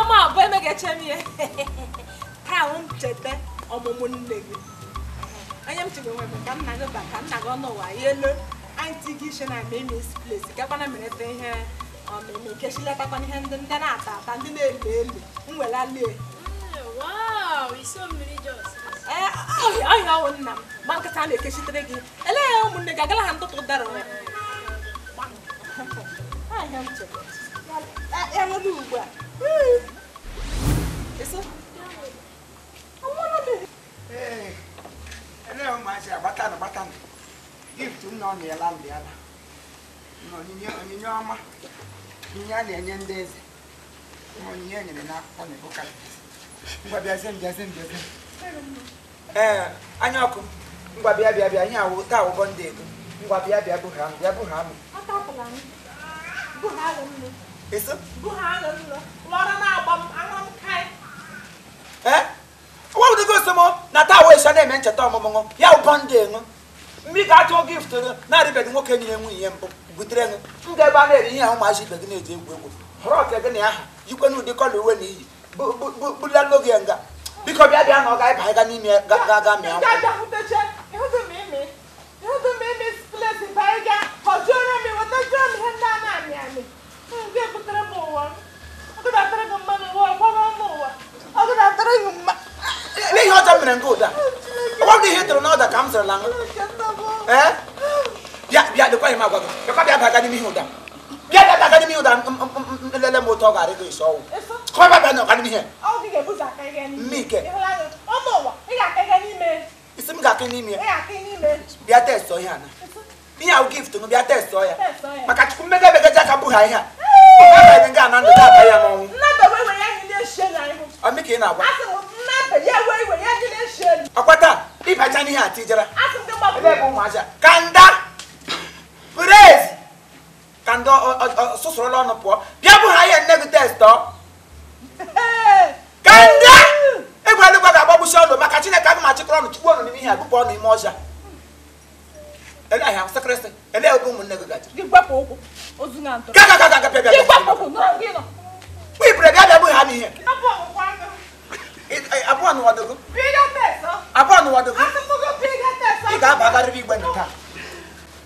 ma boy me get chemi. Ka won chete omomo nne gi. Anyam chigo we me kan na go back kan na go no wa yelo. Auntie Gisha na me miss place. Ka bana me ne ten here. Me ke shila ta kan hen den na ta ndi na ele. Nwela le. Wow, it's so religious. Ay na won nam. Man ka tale ke shitre gi. Ele o mun ne gagala han to daro. Ay ham che. Ya no du gba. Eso. Ele o mais batana. Gift no ne land ya na. No ni ama. Ni ya ne ndeze. Mo ni ya ne na ko ne boka. Ngwa bia sem. Anya oku. Ngwa bia nya wo ta wo bonde ego. Ngwa bia bu ha mu. Ata plan. Bu ha lo. Eso? Bu ha lo. Lora na abam anam kai. What would go some na ta we sha na me ncheta omomo ya wo bonde ngo. Mbi ga to gift na ri be ngo kenyi enwu ihe mpo butere ngo. Nga ba na eri ihe ahụ ma ji be gị na-eje egwu. Horo ke gị na aha. Yikwe nu de kọlụ we na iyi. Bu la loge nga. Biko bia na ọ ga ga n'ime ga me ahụ. Ga huteche. Ihudu me place ba ga. Hojoro mi wata jom he na ami. Nge butere mo wa. Ogo da tere go mama wa mo wa. Ogo da tere go ma. Le ihe ọjọọ mere nke ụda. Ọ dị ihe tụrụ n'ọda ka m sịrị la ngo. Bia de kwa ma gwa. Bia bia ba ga n'ime ihe ụda. Bia ga n'ime ụda lele mo to ga re go iso. Ko ba ba no ga n'ime ihe. Ọ dị ga-ebuza aka ga n'ime. Mike. Ọmọ wa, ị ga-aka ga n'ime. Isi m ga-aka n'ime. Ị ga-aka n'ime. Bia test ọ ihe ana. Ihe ahụ gift ngo bia test ọ ya. Maka chukwu mmega ja ka bụ ha ihe a. Ọ ga nga na ndụ da ba ya n'ọnwụ. Nna be we ya ndị ehie na ihu. Ọ mike ị na-agwa. Asị m nna be ya we ya ndị ehie. Akwata ịbacha n'ihe a tijara. Asị ndị gbapụ. Ebe bụ ụmụaja. Kanda. Praise. Kanda sụsụrụla ọnụ pụọ. Bịa bụ ha ihe nne gị test ọ. Kanda. Egwu eluigwe ga-agbagbusi ọnụ maka Chineke aga m achịkọrọ ọnụ chukwu ọnụ n'ime ihe a bụpụ ọnụ ime ọja. Ele ahịa sekretrị. Ele ebe ụmụnne gị gaji. Gị gbapụ ụkwụ. Ozu na ntọ. Ga bịa. Gị gbapụ ụkwụ nọrọ gị nọ. Wipụrụ bịa bụ ha n'ihe. Gbapụ ụkwụ aka. Abụọ n'ụwadogo. Piga test ọ. Abụọ n'ụwadogo. Asị m go piga test ọ. Ị ga-abagarịrị igbe nke a.